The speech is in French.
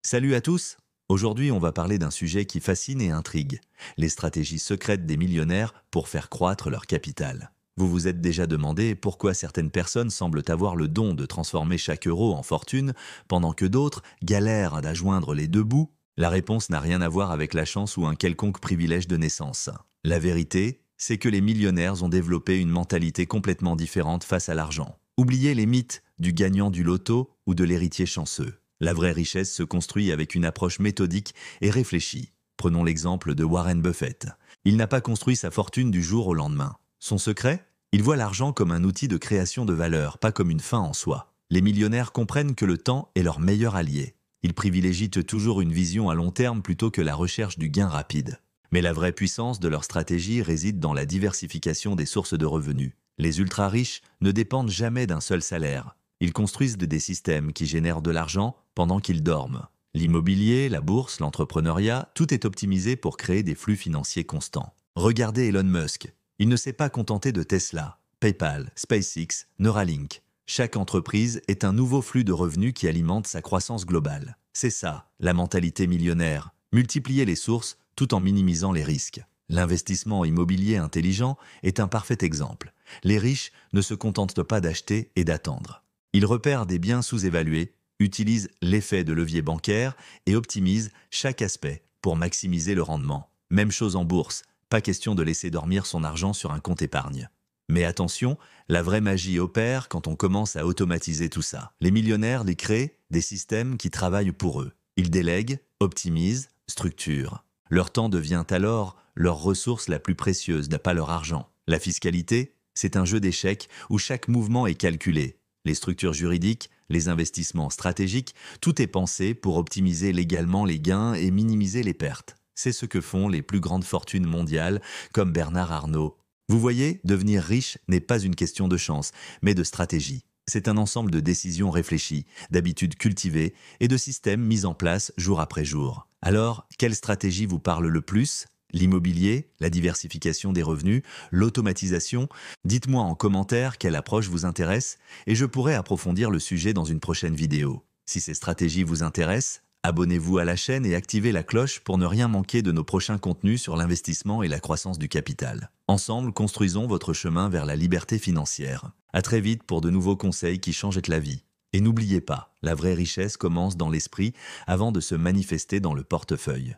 Salut à tous. Aujourd'hui, on va parler d'un sujet qui fascine et intrigue, les stratégies secrètes des millionnaires pour faire croître leur capital. Vous vous êtes déjà demandé pourquoi certaines personnes semblent avoir le don de transformer chaque euro en fortune, pendant que d'autres galèrent à joindre les deux bouts? La réponse n'a rien à voir avec la chance ou un quelconque privilège de naissance. La vérité, c'est que les millionnaires ont développé une mentalité complètement différente face à l'argent. Oubliez les mythes du gagnant du loto ou de l'héritier chanceux. La vraie richesse se construit avec une approche méthodique et réfléchie. Prenons l'exemple de Warren Buffett. Il n'a pas construit sa fortune du jour au lendemain. Son secret? Il voit l'argent comme un outil de création de valeur, pas comme une fin en soi. Les millionnaires comprennent que le temps est leur meilleur allié. Ils privilégient toujours une vision à long terme plutôt que la recherche du gain rapide. Mais la vraie puissance de leur stratégie réside dans la diversification des sources de revenus. Les ultra-riches ne dépendent jamais d'un seul salaire. Ils construisent des systèmes qui génèrent de l'argent pendant qu'ils dorment. L'immobilier, la bourse, l'entrepreneuriat, tout est optimisé pour créer des flux financiers constants. Regardez Elon Musk. Il ne s'est pas contenté de Tesla, PayPal, SpaceX, Neuralink. Chaque entreprise est un nouveau flux de revenus qui alimente sa croissance globale. C'est ça, la mentalité millionnaire. Multiplier les sources tout en minimisant les risques. L'investissement immobilier intelligent est un parfait exemple. Les riches ne se contentent pas d'acheter et d'attendre. Ils repèrent des biens sous-évalués, utilisent l'effet de levier bancaire et optimisent chaque aspect pour maximiser le rendement. Même chose en bourse, pas question de laisser dormir son argent sur un compte épargne. Mais attention, la vraie magie opère quand on commence à automatiser tout ça. Les millionnaires les créent des systèmes qui travaillent pour eux. Ils délèguent, optimisent, structurent. Leur temps devient alors leur ressource la plus précieuse, pas leur argent. La fiscalité, c'est un jeu d'échecs où chaque mouvement est calculé. Les structures juridiques, les investissements stratégiques, tout est pensé pour optimiser légalement les gains et minimiser les pertes. C'est ce que font les plus grandes fortunes mondiales, comme Bernard Arnault. Vous voyez, devenir riche n'est pas une question de chance, mais de stratégie. C'est un ensemble de décisions réfléchies, d'habitudes cultivées et de systèmes mis en place jour après jour. Alors, quelle stratégie vous parle le plus ? L'immobilier, la diversification des revenus, l'automatisation? Dites-moi en commentaire quelle approche vous intéresse et je pourrai approfondir le sujet dans une prochaine vidéo. Si ces stratégies vous intéressent, abonnez-vous à la chaîne et activez la cloche pour ne rien manquer de nos prochains contenus sur l'investissement et la croissance du capital. Ensemble, construisons votre chemin vers la liberté financière. À très vite pour de nouveaux conseils qui changent la vie. Et n'oubliez pas, la vraie richesse commence dans l'esprit avant de se manifester dans le portefeuille.